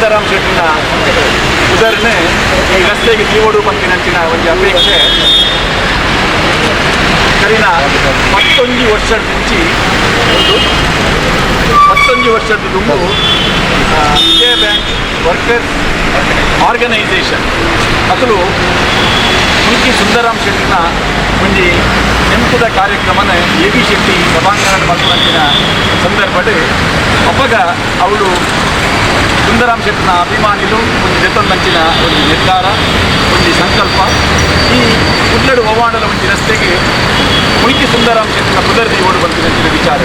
ಸುಂದರಾಮ್ ಶೆಟ್ಟಿನ ಉದಾಹರಣೆ ಈ ರಸ್ತೆಗೆ ತೀವೋಡು ಪಂಪಿನಂಚಿನ ಒಂದು ಅಪೇಕ್ಷೆ ಕರಿನ 11 ವರ್ಷದ నుంచి ಒಂದು 11 ವರ್ಷದ ದುಂಬು ವಿಜಯ ಬ್ಯಾಂಕ್ ವರ್ಕರ್ಸ್ ಆರ್ಗನೈಸೇಷನ್ ಅಸಲು ಮುಲ್ಕಿ ಸುಂದರಾಮ್ ಶೆಟ್ಟಿನ ಒಂದು ನೆಂಪುದ ಕಾರ್ಯಕ್ರಮನ ಎ ಬಿ ಶೆಟ್ಟಿ ಸಭಾಂಗಣ ಮಲ್ಪಂಚಿನ ಸಂದರ್ಭದಲ್ಲಿ ಅಪ್ಪಗ ಅವಳು ಸುಂದರಾಮ್ ಶೆಟ್ಟಿನ ಅಭಿಮಾನಿಗಳು ಒಂದು ಜೊತೆಂಚಿನ ಒಂದು ನಿರ್ಧಾರ ಒಂದು ಸಂಕಲ್ಪ ಈ ಕುಡ್ಲಡು ಒವಾಂಡಲ ಒಂದು ರಸ್ತೆಗೆ ಮುಲ್ಕಿ ಸುಂದರಾಮ್ ಶೆಟ್ಟಿನ ಪುದರ್ದಿ ಓಡು ಬಂದಿನ ವಿಚಾರ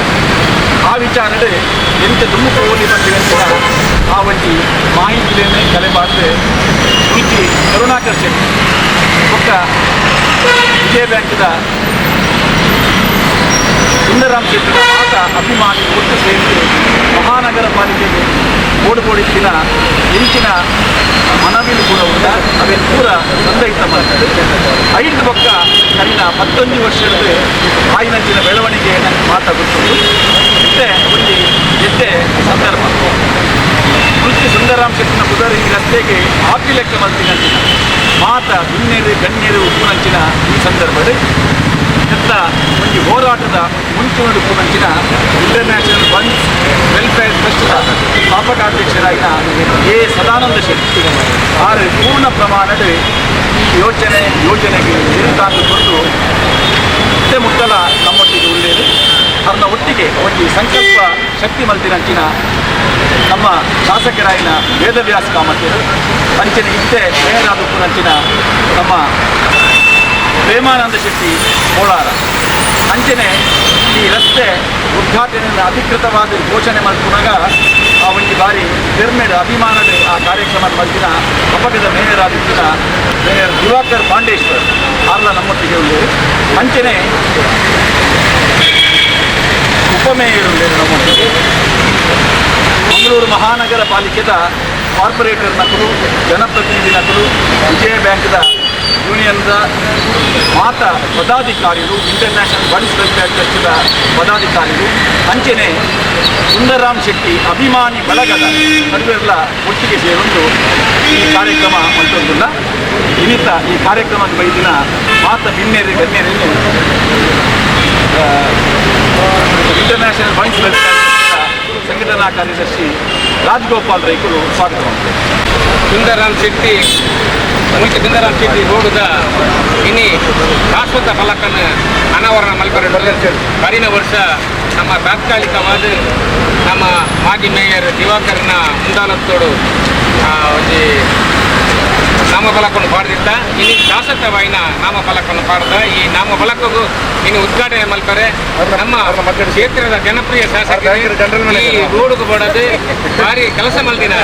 ಆ ವಿಚಾರಡೆ ಎಂತ ದುಮ್ಮುಖ ಓದಿ ಬಂದಿನ ಆ ಒಂದು ಮಾಹಿತಿಯನ್ನು ಕಲೆಬಾರ್ದು ಮುಲ್ಕಿ ಕರುಣಾಕರ್ ಶೆಟ್ಟಿ ಒಕ್ಕ ವಿಜಯ ಬ್ಯಾಂಕ್ದ ಸುಂದರಾಮ್ ಶೆಟ್ಟಿನ ಆತ ಅಭಿಮಾನಿ ಒಟ್ಟು ಸೇರಿ ಮಹಾನಗರ ಪಾಲಿಕೆಗೆ ಓಡಿಸಿನ ಎಂಚಿನ ಮನವಿಲು ಕೂಡ ಉಂಟ ಅವೇನು ಪೂರ ಸಂದಹಿತ ಮಾಡ್ತದೆ ಐದು ಪಕ್ಕ ಕರಿನ 11 ವರ್ಷದ ಆಯ್ನಂಚಿನ ಬೆಳವಣಿಗೆಯನ್ನು ಮಾತಾಡುತ್ತದೆ ಇಷ್ಟೇ ಒಂದು ಎದ್ದೆ ಸಂದರ್ಭ ಮುಲ್ಕಿ ಸುಂದರಾಮ್ ಶೆಟ್ಟಿನ ಪುದರ್ ಈ ರಸ್ತೆಗೆ ಆಪಿ ಲೆಕ್ಕ ಮಲ್ತಿನಂಚಿನ ಮಾತ ದುನ್ನೇರು ಗಣ್ಯರು ಉಪ್ಪುನಂಚಿನ ಈ ಸಂದರ್ಭದಲ್ಲಿ ಎತ್ತ ಒಂದು ಹೋರಾಟದ ಮುಂಚೂಣಿ ಉಪ್ಪುನಂಚಿನ ಇಂಟರ್ನ್ಯಾಷನಲ್ ಫಂಡ್ಸ್ ವೆಲ್ಫೇರ್ ಟ್ರಸ್ಟ್ನ ಸ್ಥಾಪಕಾಧ್ಯಕ್ಷರಾಗಿನ ಎ ಸದಾನಂದ ಶೆಟ್ಟಿ ಆರು ಪೂರ್ಣ ಪ್ರಮಾಣದ ಯೋಜನೆಗೆ ನಿರುತ್ತಾಗಿಕೊಂಡು ಮತ್ತೆ ಮುಟ್ಟಲ ನಮ್ಮೊಟ್ಟಿಗೆ ಉಳ್ಳೇದು ಅವ್ರನ್ನ ಒಟ್ಟಿಗೆ ಒಂದು ಸಂಕಲ್ಪ ಶಕ್ತಿ ಮಲ್ತಿನಂಚಿನ ನಮ್ಮ ಶಾಸಕರಾಯಿನ ವೇದವ್ಯಾಸ ಕಾಮತರು ಅಂಚನೆ ಇದ್ದೆ ಮೇಯರಾದಪ್ಪುನಂಚಿನ ನಮ್ಮ ಪ್ರೇಮಾನಂದ ಶೆಟ್ಟಿ ಕೋಲಾರ ಅಂಚನೆ ಈ ರಸ್ತೆ ಉದ್ಘಾಟನೆಯನ್ನು ಅಧಿಕೃತವಾದ ಘೋಷಣೆ ಮಾಡಿಕೊಂಡಾಗ ಆ ಒಂದು ಬಾರಿ ಧರ್ಮದ ಅಭಿಮಾನದ ಆ ಕಾರ್ಯಕ್ರಮ ಮಲ್ತಿನ ಅಪಕದ ಮೇಯರಾದಿತ್ತಿನ ಮೇಯರ್ ದಿವಾಕರ್ ಪಾಂಡೇಶ್ವರ್ ಆರ್ಲ ನಮ್ಮೊಟ್ಟಿಗೆ ಉಳ್ಳೇರು ಅಂಚನೆ ಉಪಮೇಯರ್ ಉಳ್ಳೇರು ನಮ್ಮೊಟ್ಟಿಗೆ ಮಂಗಳೂರು ಮಹಾನಗರ ಪಾಲಿಕೆದ ಕಾರ್ಪೊರೇಟರ್ ನಕಲು ಜನಪ್ರತಿನಿಧಿ ನಕಲು ವಿಜಯ ಬ್ಯಾಂಕ್ದ ಯೂನಿಯನ್ದ ಮಾತ ಪದಾಧಿಕಾರಿಗಳು ಇಂಟರ್ನ್ಯಾಷನಲ್ ಫಂಡ್ಸ್ ವೆಲ್ಫೇರ್ ಟ್ರಸ್ಟ್ದ ಪದಾಧಿಕಾರಿಗಳು ಅಂಚನೆ ಸುಂದರಾಮ್ ಶೆಟ್ಟಿ ಅಭಿಮಾನಿ ಬಳಗದ ನಡುವೆಲ್ಲ ಒಟ್ಟಿಗೆ ಸೇರೊಂದು ಈ ಕಾರ್ಯಕ್ರಮ ಮಂಟೊಂದಿಲ್ಲ ಇನ್ನಿತ ಈ ಕಾರ್ಯಕ್ರಮದ ಬೈದಿನ ಮಾತ ಭಿನ್ನೇರಿ ಗಣ್ಯರಲ್ಲಿ ಇಂಟರ್ನ್ಯಾಷನಲ್ ಫಂಡ್ಸ್ ವೆಲ್ಫೇರ್ ಸಂಘಟನಾ ಕಾರ್ಯದರ್ಶಿ ರಾಜಗೋಪಾಲ್ ರೈಕರು ಸ್ವಾಗತ ಮಾಡ್ತಾರೆ. ಸುಂದರಾಮ್ ಶೆಟ್ಟಿ ಮುಲ್ಕಿ ಸುಂದರಾಮ್ ಶೆಟ್ಟಿ ರೋಡ್ದ ಇನಿ ಶಾಶ್ವತ ಫಲಕನ ಅನಾವರಣ ಮಲ್ಪರೆ ಕರಿನ ವರ್ಷ ನಮ್ಮ ತಾತ್ಕಾಲಿಕವಾದ ನಮ್ಮ ಮಾಜಿ ಮೇಯರ್ ದಿವಾಕರ್ನ ಮುಂದಾಲತ್ತೋಡು ಒಂದು ನಾಮಫಲಕವನ್ನು ಪಾಡ್ದಿದ್ದ ಇನ್ನು ಶಾಶ್ವತವಾಯಿನ ನಾಮಫಲಕವನ್ನು ಪಾಡ್ದ ಈ ನಾಮಫಲಕಗೂ ಇನ್ನು ಉದ್ಘಾಟನೆ ಮಲ್ಪರೆ ನಮ್ಮ ಕ್ಷೇತ್ರದ ಜನಪ್ರಿಯ ಶಾಸಕರು ಈ ರೋಡ್ಗೂ ಬಡದು ಭಾರಿ ಕೆಲಸ ಮಲ್ದಿನ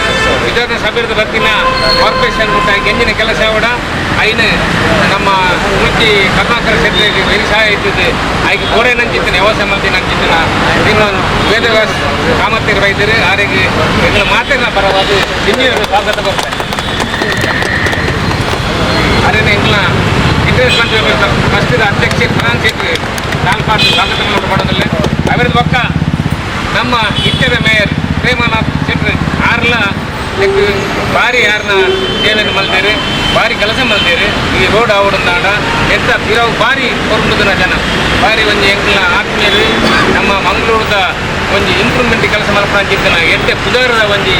ವಿಧಾನ ಸಭೆದ ಬರ್ತಿನ ಕಾರ್ಪೊರೇಷನ್ ಮುಟ್ಟ ಗೆಂಜಿನ ಕೆಲಸ ಕೂಡ ಐನು ನಮ್ಮ ಮುಲ್ಕಿ ಕರ್ನಾಟಕ ಕ್ಷೇತ್ರದಲ್ಲಿ ವ್ಯವಸಾಯ ಇದ್ದದ್ದು ಆಯ್ಕೆ ಗೋಡೆ ನಂಚಿತ್ತಿನ ವ್ಯವಸಾಯ ಮಲ್ದಿನ ಅಂಚಿತ್ತಿನ ಇನ್ನೊಂದು ವೇದವ್ಯಾಸ ಕಾಮತ್ತೇರು ವೈದ್ಯರು ಆರಿಗೆ ಇದರ ಮಾತಿನ ಪರವಾದ ಇಂಜಿನಿಯರ್ ಸ್ವಾಗತ ಬರ್ತಾರೆ ಅದೇನೆ ಇಂಗ್ಲ ಇಂಟರ್ನ್ಯಾಷನಲ್ ಫಸ್ಟ್ದ ಅಧ್ಯಕ್ಷ ಪ್ರಧಾನ ಸೆಕ್ರೆಟರಿ ನಾಲ್ಕು ಸ್ವಾಗತ ಮಾಡೋದಿಲ್ಲ ಅವರದ್ದು ಪಕ್ಕ ನಮ್ಮ ಇತ್ಯದ ಮೇಯರ್ ಪ್ರೇಮಾನಾಥ್ ಶೆಟ್ಟಿ ಆರ್ಲ ಭಾರಿ ಯಾರನ್ನ ಸೇವೆಯನ್ನು ಮಲ್ದೇರಿ ಭಾರಿ ಕೆಲಸ ಮಲ್ದೇರಿ ಈ ರೋಡ್ ಆವಡನಾಡ ಎಂತ ಇರೋವು ಭಾರಿ ಹೊರಡುದಿನ ಜನ ಭಾರಿ ಒಂದು ಎಂಕ್ಲ ಆತ್ಮೀಯರು ನಮ್ಮ ಮಂಗಳೂರದ ಒಂದು ಇಂಪ್ರೂವ್ಮೆಂಟ್ ಕೆಲಸ ಮಲ್ಪಂಚಿದ್ದನ ಎಟ್ಟೆ ಪುದರದ ಒಂದು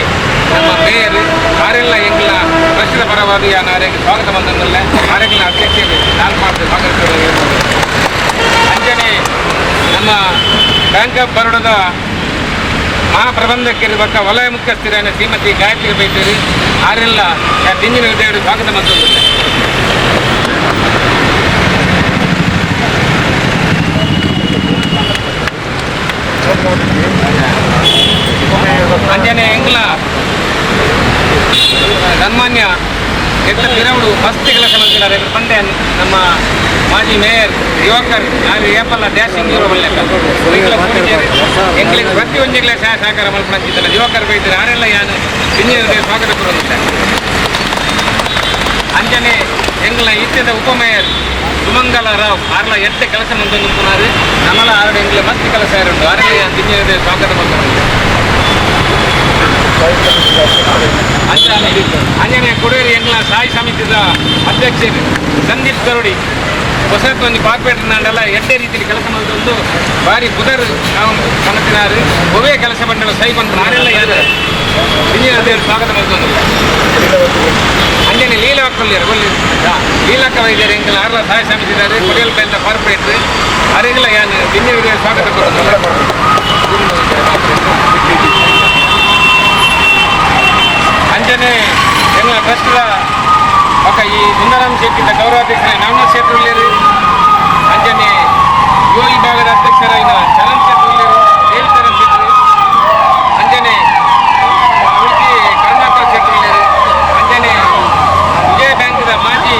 ನಮ್ಮ ಮೇಯರ್ ಆರೆಲ್ಲ ಎಂಕ್ಲ ಟ್ರಸ್ಟ್ನ ಪರವಾಗಿ ಆರೆಗೆ ಸ್ವಾಗತ ಬಂದಲ್ಲ ಆರೆಗ್ಲ ಅಧ್ಯಕ್ಷರು ನಾನು ಮಾಡಿದೆ ಸ್ವಾಗತ ಅಂಜನೆ ನಮ್ಮ ಬ್ಯಾಂಕ್ ಆಫ್ ಬರೋಡದ ಮಹಾಪ್ರಬಂಧಕರು ಪಕ್ಕ ವಲಯ ಮುಖ್ಯಸ್ಥರಾದ ಶ್ರೀಮತಿ ಗಾಯತ್ರಿ ಬೈತೇರಿ ಆರೆಲ್ಲ ದಿಂಜಿನ ವಿದ್ಯಾರ್ಥಿ ಸ್ವಾಗತ ಮಾಡ್ತಿದ್ದಾರೆ. ಅಂಜನೆ ಎಂಗ್ಲ ಸನ್ಮಾನ್ಯ ಎತ್ತ ಪಿರವಡು ಮಸ್ತ್ ಕೆಲಸ ಮಾಡ್ತಿದ್ದಾರೆ ಪಂಡೆ ನಮ್ಮ ಮಾಜಿ ಮೇಯರ್ ದಿವಾಕರ್ ಯಾರು ಏಪಲ್ಲ ಡ್ಯಾಶಿಂಗ್ ಇರೋ ಎಂಗ್ಲಿಗೆ ಪ್ರತಿಯೊಂದಿಗ್ಲೇ ಸಹಕಾರ ಮಲ್ಪಂಚಿದ್ದಾನೆ ದಿವಾಕರ್ ಬೈತಾರೆ ಯಾರೆಲ್ಲ ಯಾನು ಇಂಜಿನಿಯರ್ಗೆ ಸ್ವಾಗತ ಕೊಡುತ್ತೆ. ಅಂಜನೆ ಎಂಗ್ಲ ಇತ್ಯದ ಉಪಮೇಯರ್ ಸುಮಂಗಲ ರಾವ್ ಆರ್ಲ ಎಟ್ಟೆ ಕೆಲಸ ಮಂತೊಂದು ನಮ್ಮಲ ಆರಡು ಎಂಗ್ಲ ಮಸ್ತ್ ಕೆಲಸ ಇರುಂಟು ಆರೆಲ್ಲ ಇಂಜಿನಿಯರ್ಗೆ ಸ್ವಾಗತ ಮಾಡ್ತಾರೆ. ಅಂಜನೆ ಕೊಡೇರಿ ಎಂಗ್ಲ ಸಾಯಿ ಸಮಿತಿದ ಅಧ್ಯಕ್ಷರು ಸಂದೀಪ್ ಕರೋಡಿ ಹೊಸತು ಒಂದು ಕಾರ್ಪೊರೇಟರ್ ನಾಡೆಲ್ಲ ಎಡ್ಡೆ ರೀತಿಯಲ್ಲಿ ಕೆಲಸ ಮಾಡಿದ್ದು ಬಾರಿ ಬುಧರು ನಾವು ಕನಸಿನಾರು ಒವೇ ಕೆಲಸ ಬಂಡಲ್ಲ ಸೈ ಬಂದು ನಾರೆಲ್ಲ ಯಾರು ಇಂಜಿನಿಯರ್ ಸ್ವಾಗತ ಮಾಡಿದ್ದು ಅಂಜನೆ ಲೀಲಾಕ್ಕಲ್ಲಿರು ಲೀಲಾಕ್ಕ ವೈದ್ಯರು ಎಂಗೆಲ್ಲ ಆರ್ಲ ಸಹಾಯ ಸಮಿತಿ ಇದ್ದಾರೆ ಕೊಡಿಯಲ್ ಕೈಲ ಕಾರ್ಪೊರೇಟರ್ ಅವರಿಗೆಲ್ಲ ಏನು ಇಂಜಿನಿಯರ್ಗೆ ಸ್ವಾಗತ ಕೊಡೋದು ಅಂಜನೆ ಎಂಗಳ ಟ್ರಸ್ಟ್ದ ಪಕ್ಕ ಈ ಸುಂದರಾಮ್ ಶೆಟ್ಟಿದ ಗೌರವಾಧ್ಯಕ್ಷ ನವನಾಥ್ ಶೆಟ್ಟಿ ಉಳ್ಳೇರು ಅಂಜನೆ ಯುವ ವಿಭಾಗದ ಅಧ್ಯಕ್ಷರಾದ ಚರಣ್ ಶೆಟ್ಟಿ ಉಳ್ಳೇರು ದೇವ್ ಚರಣ್ ಶೆಟ್ಟಿ ಅಂಜನೆ ಉಳಿಸಿ ಕರುಣಾಕರ್ ಶೆಟ್ಟಿ ಉಳ್ಳೇರು ಅಂಜನೆ ವಿಜಯ ಬ್ಯಾಂಕ್ದ ಮಾಜಿ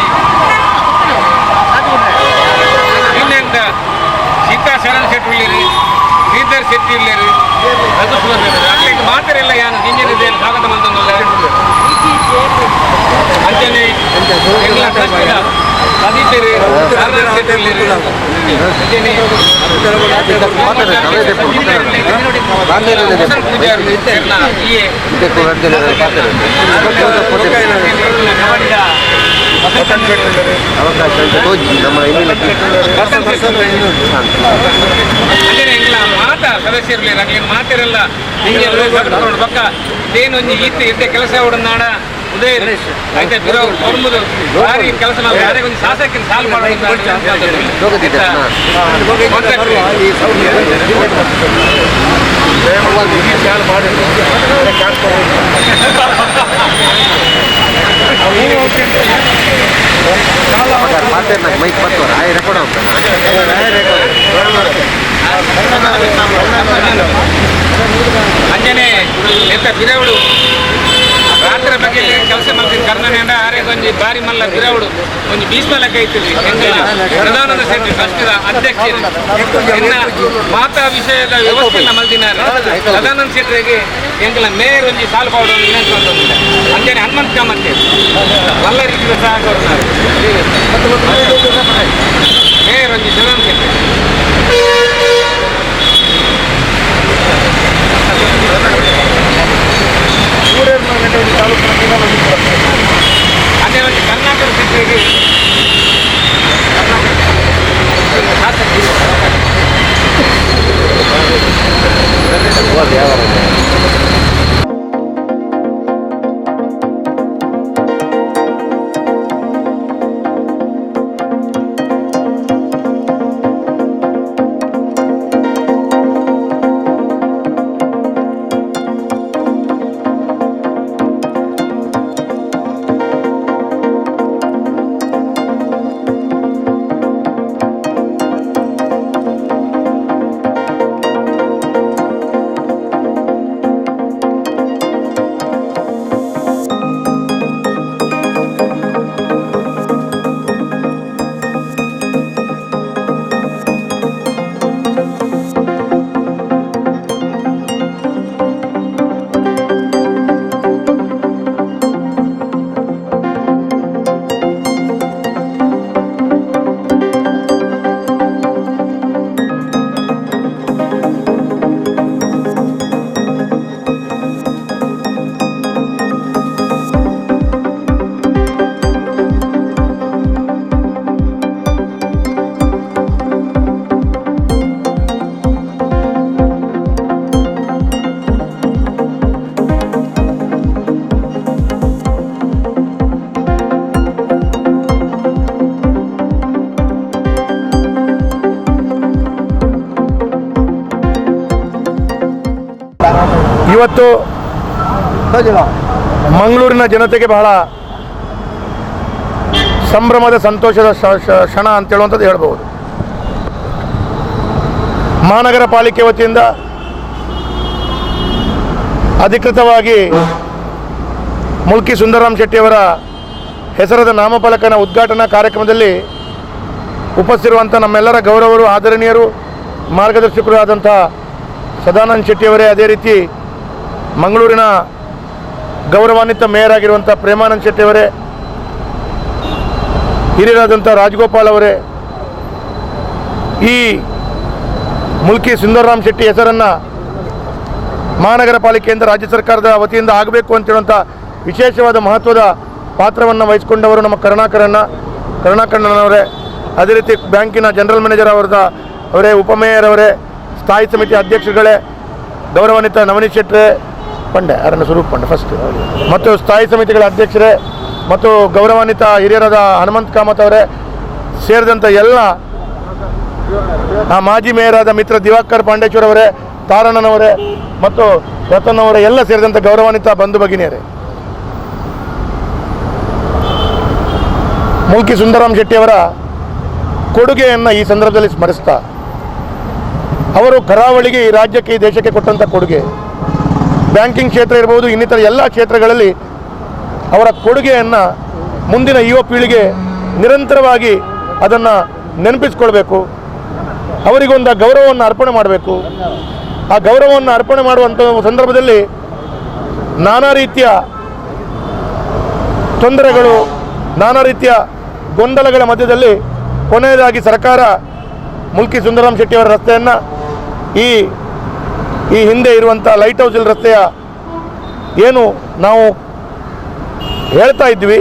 ಯೂನಿಯನ್ದ ಸೀತಾ ಶರಣ್ ಶೆಟ್ಟಿ ಉಳ್ಳೇರು ಶ್ರೀಧರ್ ಶೆಟ್ಟಿ ಉಳ್ಳೇರು ಅಲ್ಲಿಗೆ ಮಾತ್ರ ಎಲ್ಲ ಯಾನು ಇಂಜಿನಿಯರ್ ಸ್ವಾಗತ ಮಾಡ್ತಂದಲ್ಲ ಅಂಜನೆ ಎಂಗ್ಲ ಟ್ರಸ್ಟಿನ ಸದಸ್ಯರು ಶಾರದಾ ಶೆಟ್ಟಿ ಉಳ್ಳೇರು ಅಂಜನೆ ಎಂಗ್ಲ ಮಾತ ಸದಸ್ಯರು ಅಂಗೇನು ಮಾತಿರಲ್ಲ ಹಿಂಗೆ ಪಕ್ಕ ಇದೇನೊಂದು ಈತೆ ಇದ್ದೆ ಕೆಲಸ ಹೊಡನಾಡ ಉದಯ ಆಯ್ತಾ ಬಿರೋ ಹೊರಮುದು ಭಾರಿ ಕೆಲಸ ನಾವು ಯಾರೇ ಒಂದು ಶಾಸಕಿನ ಸಾಲು ಮಾಡೋದು ಮೈಕ್ ಬರ್ತಾರೆ ಆಯ್ ರೆಕಾರ್ಡ್ ಅಂಜನೆ ಎಂತ ಬಿರವಳು ರಾತ್ರಿ ಬಗ್ಗೆ ಕೆಲಸ ಮಾಡ್ತೀನಿ ಕರ್ನಾಟಕ ಆರೆಗೊಂದು ಬಾರಿ ಮಲ್ಲ ಬಿರವಳು ಒಂದು ಬೀಸ್ಮಲಕ್ಕೆ ಐತಿದ್ವಿ ಪ್ರಧಾನದ ಶೆಟ್ಟಿ ಟ್ರಸ್ಟಿದ ಅಧ್ಯಕ್ಷರು ಎನ್ನ ಮಾತಾ ವಿಷಯದ ವ್ಯವಸ್ಥೆನ ಮಲ್ದಿನಾರು ಪ್ರಧಾನದ ಶೆಟ್ಟಿಗೆ ಎಂಕಲ ಮೇಯರ್ ಒಂಜಿ ಸಾಲು ಪಾವಡ ನೆನೆಸ್ಕೊಂಡ್ರೆ ಅಂಜನೆ ಹನುಮಂತ ಕಾಮತ್ತೆ ಎಲ್ಲ ರೀತಿಯ ಸಹ ಮೇಯರ್ ಒಂಜಿ ಪ್ರಧಾನ ಶೆಟ್ಟಿ ಅದೇ ಒಂದು ಕರ್ನಾಟಕ ಶೆಟ್ಟಿಗೆ ಇವತ್ತು ಮಂಗಳೂರಿನ ಜನತೆಗೆ ಬಹಳ ಸಂಭ್ರಮದ ಸಂತೋಷದ ಕ್ಷಣ ಅಂತೇಳುವಂಥದ್ದು ಹೇಳ್ಬೋದು. ಮಹಾನಗರ ಪಾಲಿಕೆ ವತಿಯಿಂದ ಅಧಿಕೃತವಾಗಿ ಮುಲ್ಕಿ ಸುಂದರಾಮ್ ಶೆಟ್ಟಿಯವರ ಹೆಸರದ ನಾಮಫಲಕನ ಉದ್ಘಾಟನಾ ಕಾರ್ಯಕ್ರಮದಲ್ಲಿ ಉಪಸ್ಥಿತಿರುವಂಥ ನಮ್ಮೆಲ್ಲರ ಗೌರವರು, ಆದರಣೀಯರು, ಮಾರ್ಗದರ್ಶಕರು ಆದಂಥ ಸದಾನಂದ ಶೆಟ್ಟಿಯವರೇ, ಅದೇ ರೀತಿ ಮಂಗಳೂರಿನ ಗೌರವಾನ್ವಿತ ಮೇಯರ್ ಆಗಿರುವಂಥ ಪ್ರೇಮಾನಂದ್ ಶೆಟ್ಟಿಯವರೇ, ಹಿರಿಯರಾದಂಥ ರಾಜಗೋಪಾಲ್ ಅವರೇ, ಈ ಮುಲ್ಕಿ ಸುಂದರಾಮ್ ಶೆಟ್ಟಿ ಹೆಸರನ್ನು ಮಹಾನಗರ ಪಾಲಿಕೆಯಿಂದ ರಾಜ್ಯ ಸರ್ಕಾರದ ವತಿಯಿಂದ ಆಗಬೇಕು ಅಂತೇಳುವಂಥ ವಿಶೇಷವಾದ ಮಹತ್ವದ ಪಾತ್ರವನ್ನು ವಹಿಸಿಕೊಂಡವರು ನಮ್ಮ ಕರುಣಾಕರಣ್ಣನವರೇ. ಅದೇ ರೀತಿ ಬ್ಯಾಂಕಿನ ಜನರಲ್ ಮ್ಯಾನೇಜರ್ ಅವರೇ, ಉಪಮೇಯರ್ ಅವರೇ, ಸ್ಥಾಯಿ ಸಮಿತಿ ಅಧ್ಯಕ್ಷರುಗಳೇ, ಗೌರವಾನ್ವಿತ ನವನೀತ್ ಶೆಟ್ಟರೆ ಪಂಡೆ ಅವರನ್ನು ಸ್ವರೂಪ್ ಪಂಡೆ ಫಸ್ಟ್, ಮತ್ತು ಸ್ಥಾಯಿ ಸಮಿತಿಗಳ ಅಧ್ಯಕ್ಷರೇ ಮತ್ತು ಗೌರವಾನ್ವಿತ ಹಿರಿಯರಾದ ಹನುಮಂತ್ ಕಾಮತ್ ಅವರೇ ಸೇರಿದಂಥ ಎಲ್ಲ ಮಾಜಿ ಮೇಯರಾದ ಮಿತ್ರ ದಿವಾಕರ್ ಪಾಂಡೇಶ್ವರ್ ಅವರೇ, ತಾರಣ್ಣನವರೇ ಮತ್ತು ರತನ್ ಅವರೇ ಎಲ್ಲ ಸೇರಿದಂಥ ಗೌರವಾನ್ವಿತ ಬಂಧು ಭಗಿನಿಯರೇ, ಮುಲ್ಕಿ ಸುಂದರಾಮ್ ಶೆಟ್ಟಿಯವರ ಕೊಡುಗೆಯನ್ನು ಈ ಸಂದರ್ಭದಲ್ಲಿ ಸ್ಮರಿಸ್ತಾ, ಅವರು ಕರಾವಳಿಗೆ, ಈ ರಾಜ್ಯಕ್ಕೆ, ಈ ದೇಶಕ್ಕೆ ಕೊಟ್ಟಂಥ ಕೊಡುಗೆ, ಬ್ಯಾಂಕಿಂಗ್ ಕ್ಷೇತ್ರ ಇರ್ಬೋದು, ಇನ್ನಿತರ ಎಲ್ಲ ಕ್ಷೇತ್ರಗಳಲ್ಲಿ ಅವರ ಕೊಡುಗೆಯನ್ನು ಮುಂದಿನ ಯುವ ಪೀಳಿಗೆ ನಿರಂತರವಾಗಿ ಅದನ್ನು ನೆನಪಿಸ್ಕೊಳ್ಬೇಕು. ಅವರಿಗೊಂದು ಗೌರವವನ್ನು ಅರ್ಪಣೆ ಮಾಡಬೇಕು. ಆ ಗೌರವವನ್ನು ಅರ್ಪಣೆ ಮಾಡುವಂಥ ಸಂದರ್ಭದಲ್ಲಿ ನಾನಾ ರೀತಿಯ ತೊಂದರೆಗಳು, ನಾನಾ ರೀತಿಯ ಗೊಂದಲಗಳ ಮಧ್ಯದಲ್ಲಿ ಕೊನೆಯದಾಗಿ ಸರ್ಕಾರ ಮುಲ್ಕಿ ಸುಂದರಾಮ್ ಶೆಟ್ಟಿಯವರ ರಸ್ತೆಯನ್ನು ಈ ಹಿಂದೆ ಇರುವಂಥ ಲೈಟ್ ಹೌಸ್ ಹಿಲ್ ರಸ್ತೆಯ ಏನು ನಾವು ಹೇಳ್ತಾ ಇದ್ವಿ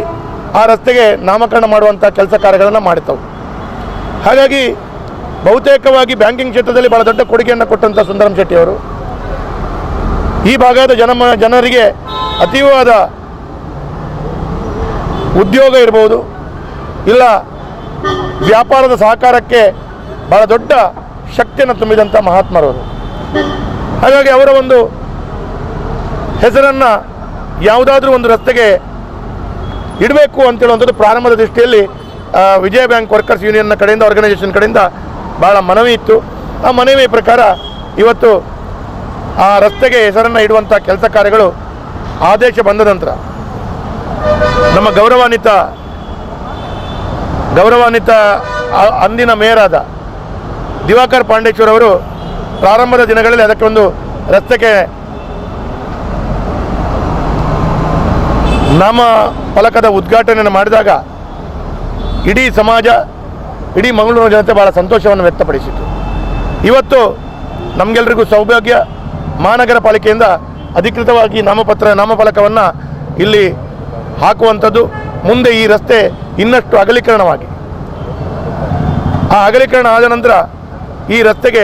ಆ ರಸ್ತೆಗೆ ನಾಮಕರಣ ಮಾಡುವಂಥ ಕೆಲಸ ಕಾರ್ಯಗಳನ್ನು ಮಾಡುತ್ತವೆ. ಹಾಗಾಗಿ ಬಹುತೇಕವಾಗಿ ಬ್ಯಾಂಕಿಂಗ್ ಕ್ಷೇತ್ರದಲ್ಲಿ ಭಾಳ ದೊಡ್ಡ ಕೊಡುಗೆಯನ್ನು ಕೊಟ್ಟಂಥ ಸುಂದರಾಮ್ ಶೆಟ್ಟಿಯವರು ಈ ಭಾಗದ ಜನರಿಗೆ ಅತೀವವಾದ ಉದ್ಯೋಗ ಇರ್ಬೋದು, ಇಲ್ಲ ವ್ಯಾಪಾರದ ಸಹಕಾರಕ್ಕೆ ಭಾಳ ದೊಡ್ಡ ಶಕ್ತಿಯನ್ನು ತುಂಬಿದಂಥ ಮಹಾತ್ಮರವರು. ಹಾಗಾಗಿ ಅವರ ಒಂದು ಹೆಸರನ್ನು ಯಾವುದಾದ್ರೂ ಒಂದು ರಸ್ತೆಗೆ ಇಡಬೇಕು ಅಂತೇಳುವಂಥದ್ದು ಪ್ರಾರಂಭದ ದೃಷ್ಟಿಯಲ್ಲಿ ವಿಜಯ ಬ್ಯಾಂಕ್ ವರ್ಕರ್ಸ್ ಯೂನಿಯನ್ನ ಕಡೆಯಿಂದ, ಆರ್ಗನೈಸೇಷನ್ ಕಡೆಯಿಂದ ಭಾಳ ಮನವಿ ಇತ್ತು. ಆ ಮನವಿ ಪ್ರಕಾರ ಇವತ್ತು ಆ ರಸ್ತೆಗೆ ಹೆಸರನ್ನು ಇಡುವಂಥ ಕೆಲಸ ಕಾರ್ಯಗಳು ಆದೇಶ ಬಂದ ನಂತರ ನಮ್ಮ ಗೌರವಾನ್ವಿತ ಅಂದಿನ ಮೇಯರಾದ ದಿವಾಕರ್ ಪಾಂಡೇಶ್ವರ್ ಅವರು ಪ್ರಾರಂಭದ ದಿನಗಳಲ್ಲಿ ಅದಕ್ಕೆ ಒಂದು ರಸ್ತೆಗೆ ನಾಮ ಫಲಕದ ಉದ್ಘಾಟನೆಯನ್ನು ಮಾಡಿದಾಗ ಇಡೀ ಸಮಾಜ, ಇಡೀ ಮಂಗಳೂರು ಜನತೆ ಭಾಳ ಸಂತೋಷವನ್ನು ವ್ಯಕ್ತಪಡಿಸಿತು. ಇವತ್ತು ನಮಗೆಲ್ಲರಿಗೂ ಸೌಭಾಗ್ಯ, ಮಹಾನಗರ ಪಾಲಿಕೆಯಿಂದ ಅಧಿಕೃತವಾಗಿ ನಾಮಫಲಕವನ್ನು ಇಲ್ಲಿ ಹಾಕುವಂಥದ್ದು. ಮುಂದೆ ಈ ರಸ್ತೆ ಇನ್ನಷ್ಟು ಅಗಲೀಕರಣವಾಗಿ, ಆ ಅಗಲೀಕರಣ ಆದ ನಂತರ ಈ ರಸ್ತೆಗೆ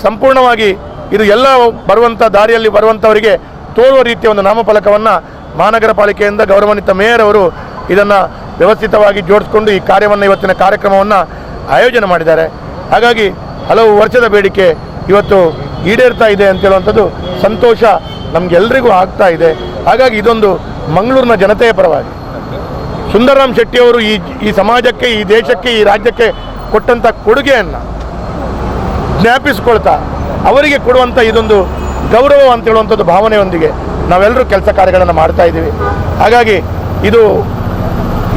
ಸಂಪೂರ್ಣವಾಗಿ ಇದು ಎಲ್ಲ ಬರುವಂಥ ದಾರಿಯಲ್ಲಿ ಬರುವಂಥವರಿಗೆ ತೋರುವ ರೀತಿಯ ಒಂದು ನಾಮಫಲಕವನ್ನು ಮಹಾನಗರ ಪಾಲಿಕೆಯಿಂದ ಗೌರವಾನ್ವಿತ ಮೇಯರ್ ಅವರು ಇದನ್ನು ವ್ಯವಸ್ಥಿತವಾಗಿ ಜೋಡಿಸ್ಕೊಂಡು ಈ ಕಾರ್ಯವನ್ನು, ಇವತ್ತಿನ ಕಾರ್ಯಕ್ರಮವನ್ನು ಆಯೋಜನೆ ಮಾಡಿದ್ದಾರೆ. ಹಾಗಾಗಿ ಹಲವು ವರ್ಷದ ಬೇಡಿಕೆ ಇವತ್ತು ಈಡೇರ್ತಾ ಇದೆ ಅಂತೇಳುವಂಥದ್ದು ಸಂತೋಷ ನಮಗೆಲ್ಲರಿಗೂ ಆಗ್ತಾ ಇದೆ. ಹಾಗಾಗಿ ಇದೊಂದು ಮಂಗಳೂರಿನ ಜನತೆಯ ಪರವಾಗಿ ಸುಂದರಾಮ್ ಶೆಟ್ಟಿಯವರು ಈ ಸಮಾಜಕ್ಕೆ, ಈ ದೇಶಕ್ಕೆ, ಈ ರಾಜ್ಯಕ್ಕೆ ಕೊಟ್ಟಂಥ ಕೊಡುಗೆಯನ್ನು ಜ್ಞಾಪಿಸ್ಕೊಳ್ತಾ ಅವರಿಗೆ ಕೊಡುವಂಥ ಇದೊಂದು ಗೌರವ ಅಂತೇಳುವಂಥದ್ದು ಭಾವನೆಯೊಂದಿಗೆ ನಾವೆಲ್ಲರೂ ಕೆಲಸ ಕಾರ್ಯಗಳನ್ನು ಮಾಡ್ತಾ ಇದ್ದೀವಿ. ಹಾಗಾಗಿ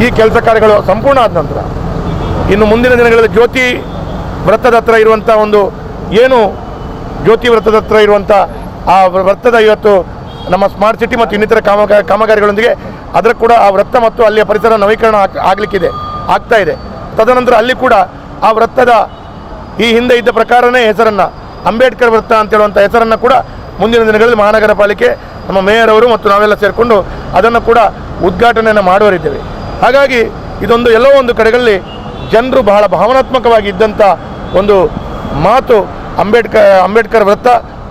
ಈ ಕೆಲಸ ಕಾರ್ಯಗಳು ಸಂಪೂರ್ಣ ಆದ ನಂತರ ಇನ್ನು ಮುಂದಿನ ದಿನಗಳಲ್ಲಿ ಜ್ಯೋತಿ ವೃತ್ತದ ಹತ್ರ ಇರುವಂಥ ಜ್ಯೋತಿ ವೃತ್ತದ ಹತ್ರ ಇರುವಂಥ ಆ ವೃತ್ತದ ಇವತ್ತು ನಮ್ಮ ಸ್ಮಾರ್ಟ್ ಸಿಟಿ ಮತ್ತು ಇನ್ನಿತರ ಕಾಮಗಾರಿಗಳೊಂದಿಗೆ ಅದರ ಕೂಡ ಆ ವೃತ್ತ ಮತ್ತು ಅಲ್ಲಿಯ ಪರಿಸರ ನವೀಕರಣ ಆಗ್ತಾ ಇದೆ. ತದನಂತರ ಅಲ್ಲಿ ಕೂಡ ಆ ವೃತ್ತದ ಈ ಹಿಂದೆ ಇದ್ದ ಪ್ರಕಾರನೇ ಹೆಸರನ್ನು ಅಂಬೇಡ್ಕರ್ ವೃತ್ತ ಅಂತೇಳುವಂಥ ಹೆಸರನ್ನು ಕೂಡ ಮುಂದಿನ ದಿನಗಳಲ್ಲಿ ಮಹಾನಗರ ಪಾಲಿಕೆ, ನಮ್ಮ ಮೇಯರ್ ಅವರು ಮತ್ತು ನಾವೆಲ್ಲ ಸೇರಿಕೊಂಡು ಅದನ್ನು ಕೂಡ ಉದ್ಘಾಟನೆಯನ್ನು ಮಾಡುವರಿದ್ದೇವೆ. ಹಾಗಾಗಿ ಇದೊಂದು ಎಲ್ಲೋ ಒಂದು ಕಡೆಗಳಲ್ಲಿ ಜನರು ಬಹಳ ಭಾವನಾತ್ಮಕವಾಗಿ ಇದ್ದಂಥ ಒಂದು ಮಾತು ಅಂಬೇಡ್ಕರ್ ವೃತ್ತ.